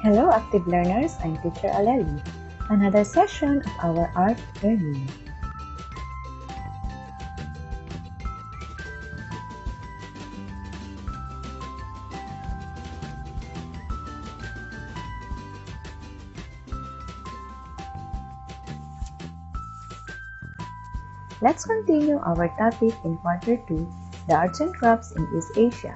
Hello, active learners. I'm Teacher Aleli. Another session of our art learning. Let's continue our topic in Quarter 2, the arts and crafts in East Asia.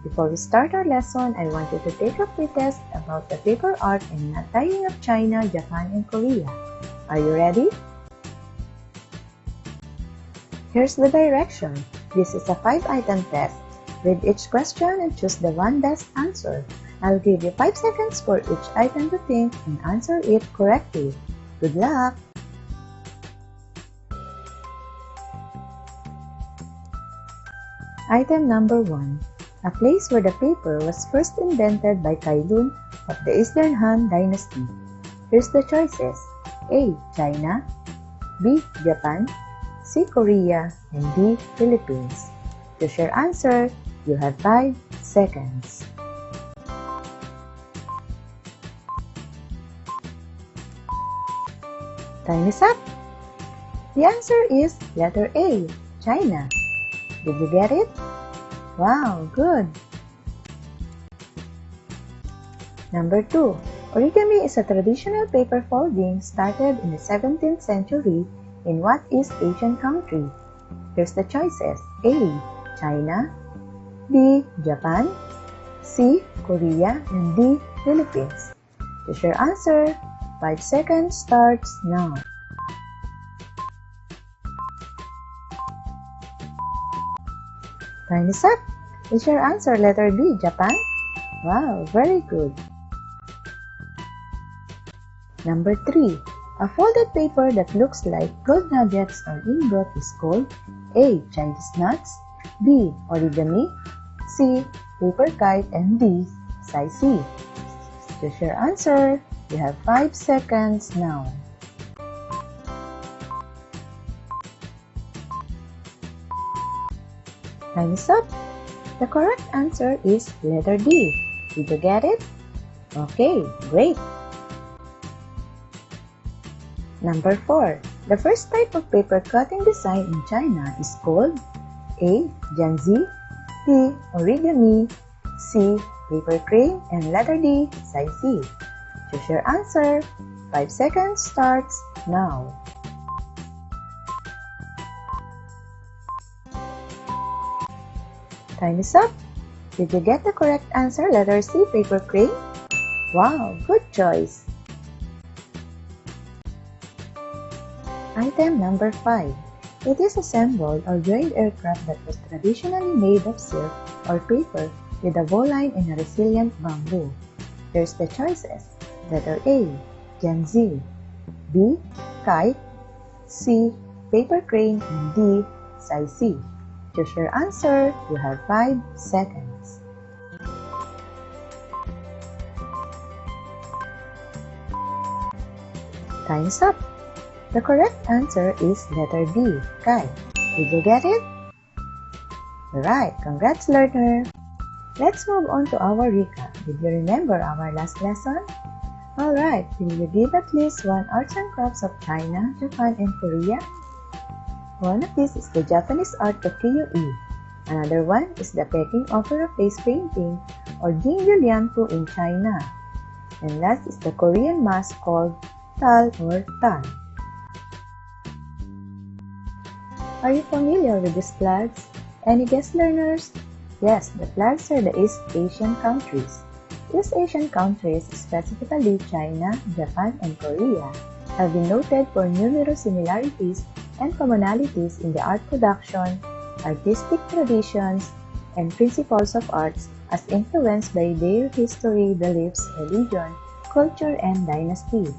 Before we start our lesson, I want you to take a quick test about the paper art and knot tying of China, Japan, and Korea. Are you ready? Here's the direction. This is a 5-item test. Read each question and choose the one best answer. I'll give you 5 seconds for each item to think and answer it correctly. Good luck! Item number 1. A place where the paper was first invented by Kailun of the Eastern Han Dynasty. Here's the choices. A. China, B. Japan, C. Korea, and D. Philippines. Choose your answer. You have 5 seconds. Time is up. The answer is letter A, China. Did you get it? Wow, good! Number 2. Origami is a traditional paper folding started in the 17th century in what East Asian country? Here's the choices. A. China, B. Japan, C. Korea, and D. Philippines. Choose your answer. 5 seconds starts now. Time is up. Is your answer letter B, Japan? Wow, very good. Number 3. A folded paper that looks like gold nuggets or ingot is called A. Chinese nuts, B. Origami, C. Paper kite, and D. Sai-si. Choose your answer. You have 5 seconds now. Time is up. The correct answer is letter D. Did you get it? Okay, great. Number 4. The first type of paper cutting design in China is called A. Jianzi, B. Origami, C. Paper crane, and letter D. Sai-si. Choose your answer. 5 seconds starts now. Time is up. Did you get the correct answer, letter C, paper crane? Wow, good choice. Item number 5. It is assembled or joined aircraft that was traditionally made of silk or paper with a bowline and a resilient bamboo. Here's the choices. Letter A, Jianzi, B, kite, C, paper crane, and D, Sai-si. Choose your answer. You have 5 seconds. Time's up. The correct answer is letter B, kite. Did you get it? Alright, congrats learner! Let's move on to our recap. Did you remember our last lesson? Alright, will you give at least one arts and crafts of China, Japan, and Korea? One of these is the Japanese art of Kiyoi. Another one is the Peking opera face painting or Jingyulianpu in China. And last is the Korean mask called Tal or Tal. Are you familiar with these flags? Any guest learners? Yes, the flags are the East Asian countries. East Asian countries, specifically China, Japan, and Korea, have been noted for numerous similarities and commonalities in the art production, artistic traditions, and principles of arts as influenced by their history, beliefs, religion, culture, and dynasty.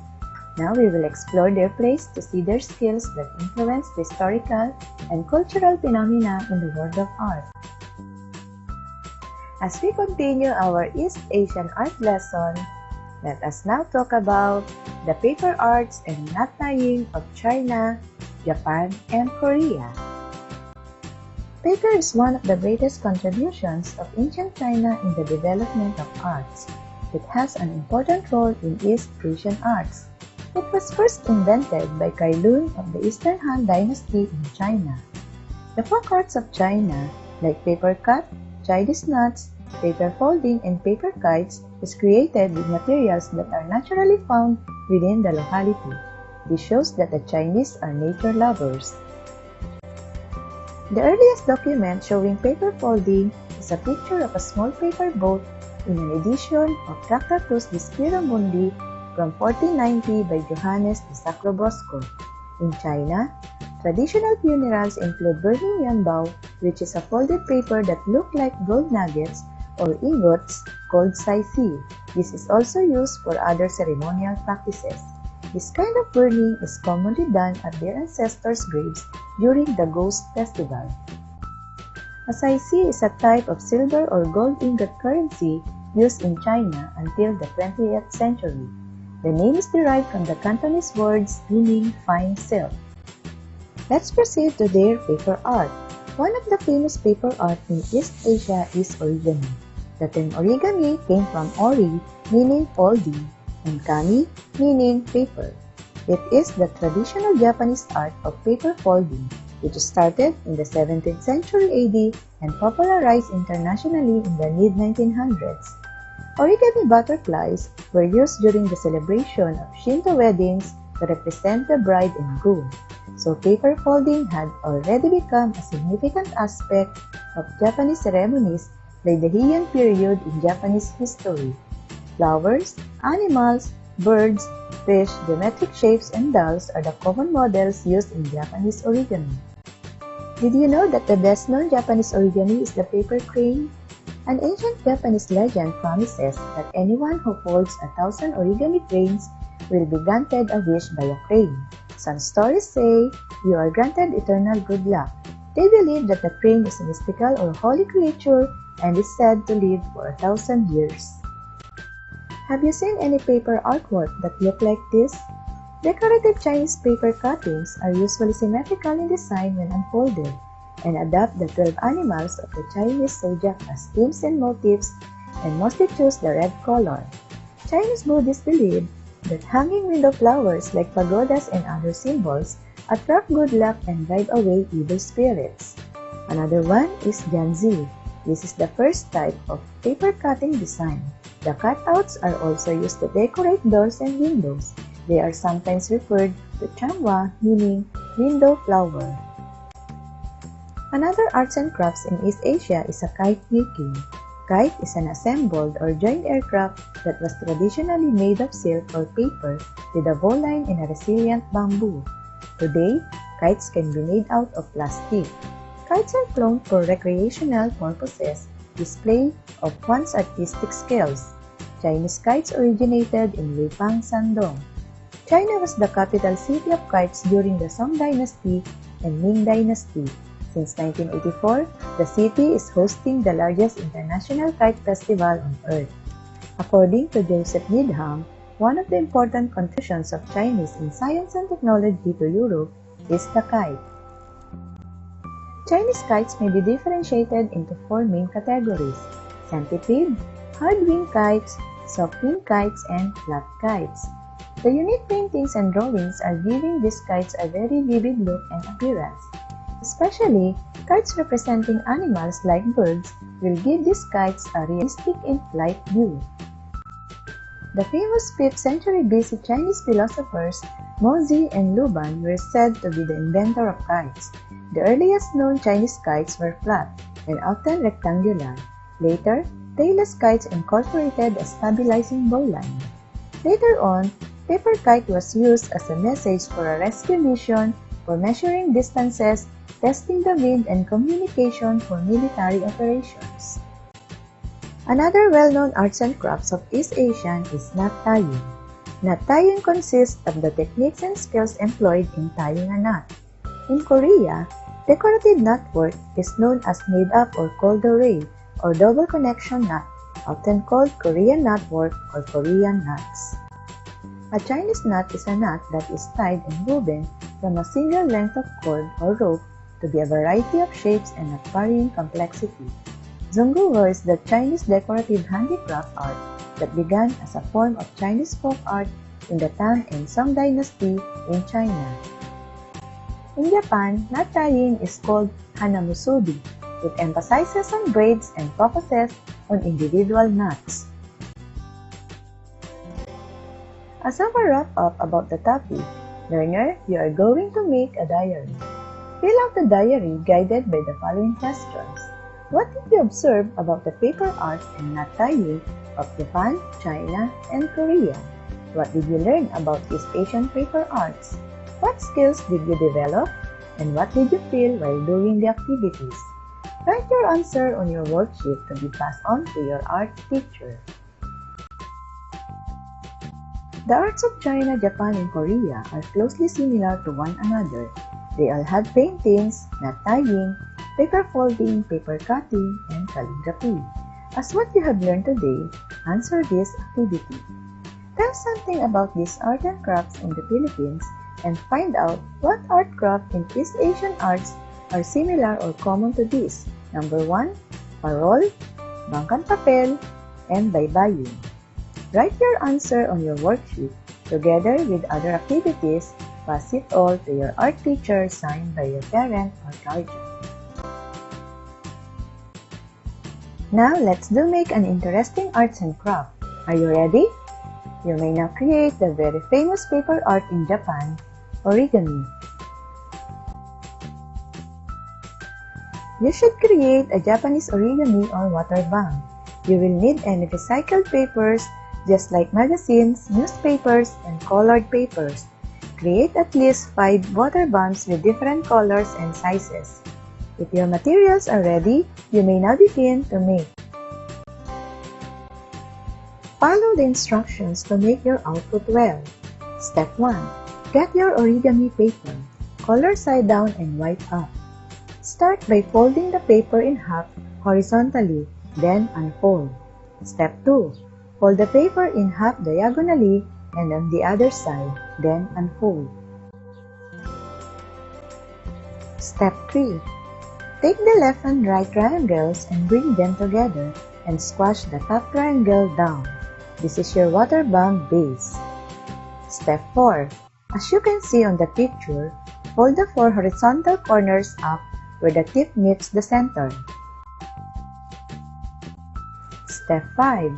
Now we will explore their place to see their skills that influence the historical and cultural phenomena in the world of art. As we continue our East Asian art lesson, let us now talk about the paper arts and knot tying of China, Japan, and Korea. Paper is one of the greatest contributions of ancient China in the development of arts. It has an important role in East Asian arts. It was first invented by Kai Lun of the Eastern Han Dynasty in China. The folk arts of China, like paper cut, Chinese knots, paper folding, and paper kites, is created with materials that are naturally found within the locality. This shows that the Chinese are nature lovers. The earliest document showing paper folding is a picture of a small paper boat in an edition of Tractatus de Spiro Mundi from 1490 by Johannes de Sacrobosco. In China, traditional funerals include burning yanbao, which is a folded paper that look like gold nuggets or ingots called saisi. This is also used for other ceremonial practices. This kind of burning is commonly done at their ancestors' graves during the Ghost Festival. A saisi is a type of silver or gold ingot currency used in China until the 20th century. The name is derived from the Cantonese words meaning fine silk. Let's proceed to their paper art. One of the famous paper art in East Asia is origami. The term origami came from ori, meaning folding, and kami, meaning paper. It is the traditional Japanese art of paper folding, which started in the 17th century AD and popularized internationally in the mid-1900s. Origami butterflies were used during the celebration of Shinto weddings to represent the bride and groom, so paper folding had already become a significant aspect of Japanese ceremonies by the Heian period in Japanese history. Flowers, animals, birds, fish, geometric shapes, and dolls are the common models used in Japanese origami. Did you know that the best-known Japanese origami is the paper crane? An ancient Japanese legend promises that anyone who folds 1,000 origami cranes will be granted a wish by a crane. Some stories say you are granted eternal good luck. They believe that the crane is a mystical or holy creature and is said to live for 1,000 years. Have you seen any paper artwork that look like this? Decorative Chinese paper cuttings are usually symmetrical in design when unfolded and adopt the 12 animals of the Chinese zodiac as themes and motifs and mostly choose the red color. Chinese Buddhists believe that hanging window flowers like pagodas and other symbols attract good luck and drive away evil spirits. Another one is Jianzi. This is the first type of paper cutting design. The cutouts are also used to decorate doors and windows. They are sometimes referred to changhua, meaning window flower. Another arts and crafts in East Asia is a kite making. Kite is an assembled or joined aircraft that was traditionally made of silk or paper with a bowline and a resilient bamboo. Today, kites can be made out of plastic. Kites are flown for recreational purposes, display of one's artistic skills. Chinese kites originated in Weipang, Shandong. China was the capital city of kites during the Song Dynasty and Ming Dynasty. Since 1984, the city is hosting the largest international kite festival on earth. According to Joseph Needham, one of the important contributions of Chinese in science and technology to Europe is the kite. Chinese kites may be differentiated into 4 main categories: centipede, hard-wing kites, soft-wing kites, and flat kites. The unique paintings and drawings are giving these kites a very vivid look and appearance. Especially, kites representing animals like birds will give these kites a realistic in-flight view. The famous 5th century BC Chinese philosophers Mozi and Luban were said to be the inventor of kites. The earliest known Chinese kites were flat and often rectangular. Later, tailless kites incorporated a stabilizing bowline. Later on, paper kite was used as a message for a rescue mission, for measuring distances, testing the wind, and communication for military operations. Another well-known arts and crafts of East Asia is knot tying. Knot tying consists of the techniques and skills employed in tying a knot. In Korea, decorative knotwork is known as made-up or cold-ray or double connection knot, often called Korean knotwork or Korean knots. A Chinese knot is a knot that is tied and woven from a single length of cord or rope to be a variety of shapes and of varying complexity. Zongguo is the Chinese decorative handicraft art that began as a form of Chinese folk art in the Tang and Song dynasty in China. In Japan, knot tying is called hanamusubi. It emphasizes on braids and focuses on individual knots. As a wrap-up about the topic, learner, you are going to make a diary. Fill out the diary guided by the following questions. What did you observe about the paper arts and knot tying of Japan, China, and Korea? What did you learn about East Asian paper arts? What skills did you develop? And what did you feel while doing the activities? Write your answer on your worksheet to be passed on to your art teacher. The arts of China, Japan, and Korea are closely similar to one another. They all have paintings, knot tying, paper folding, paper cutting, and calligraphy. As what you have learned today, answer this activity. Tell something about these art and crafts in the Philippines and find out what art craft in East Asian arts are similar or common to this. Number 1, parol, bangkan papel, and baybayin. Write your answer on your worksheet together with other activities. Pass it all to your art teacher signed by your parent or guardian. Now let's make an interesting arts and craft. Are you ready? You may now create the very famous paper art in Japan, origami. You should create a Japanese origami or water bank. You will need any recycled papers, just like magazines, newspapers, and colored papers. Create at least 5 water banks with different colors and sizes. If your materials are ready, you may now begin to make. Follow the instructions to make your output well. Step 1. Get your origami paper. Color side down and white up. Start by folding the paper in half horizontally, then unfold. Step 2. Fold the paper in half diagonally and on the other side, then unfold. Step 3. Take the left and right triangles and bring them together and squash the top triangle down. This is your water bank base. Step 4. As you can see on the picture, fold the 4 horizontal corners up where the tip meets the center. Step 5.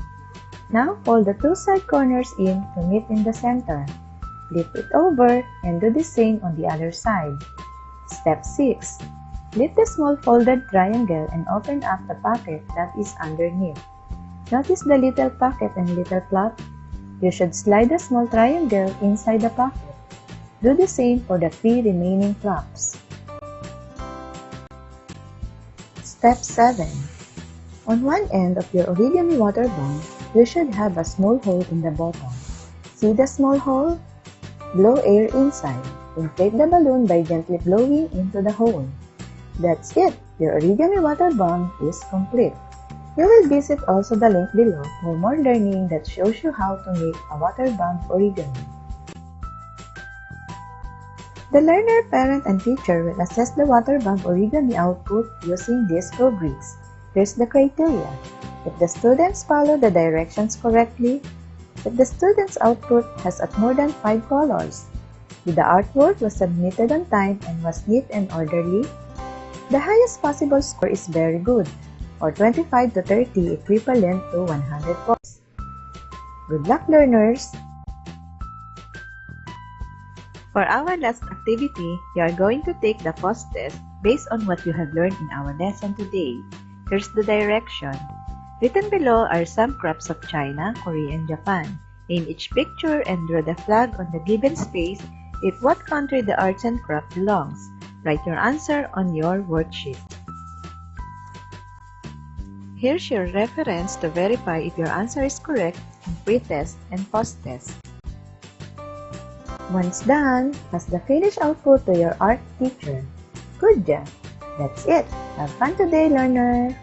Now fold the 2 side corners in to meet in the center. Flip it over and do the same on the other side. Step 6. Lift the small folded triangle and open up the pocket that is underneath. Notice the little pocket and little flap. You should slide the small triangle inside the pocket. Do the same for the 3 remaining flaps. Step 7. On one end of your origami water bank, you should have a small hole in the bottom. See the small hole? Blow air inside. Inflate the balloon by gently blowing into the hole. That's it! Your origami water bank is complete. You will visit also the link below for more learning that shows you how to make a water bank origami. The learner, parent, and teacher will assess the water bank origami output using these rubrics. Here's the criteria. If the students follow the directions correctly, if the student's output has at more than 5 colors, if the artwork was submitted on time and was neat and orderly, the highest possible score is very good, or 25 to 30 equivalent to 100 points. Good luck, learners! For our last activity, you are going to take the post test based on what you have learned in our lesson today. Here's the direction. Written below are some crafts of China, Korea, and Japan. Name each picture and draw the flag on the given space if what country the arts and craft belongs. Write your answer on your worksheet. Here's your reference to verify if your answer is correct in pre-test and post-test. Once done, pass the finished output to your art teacher. Good job! That's it! Have fun today, learner!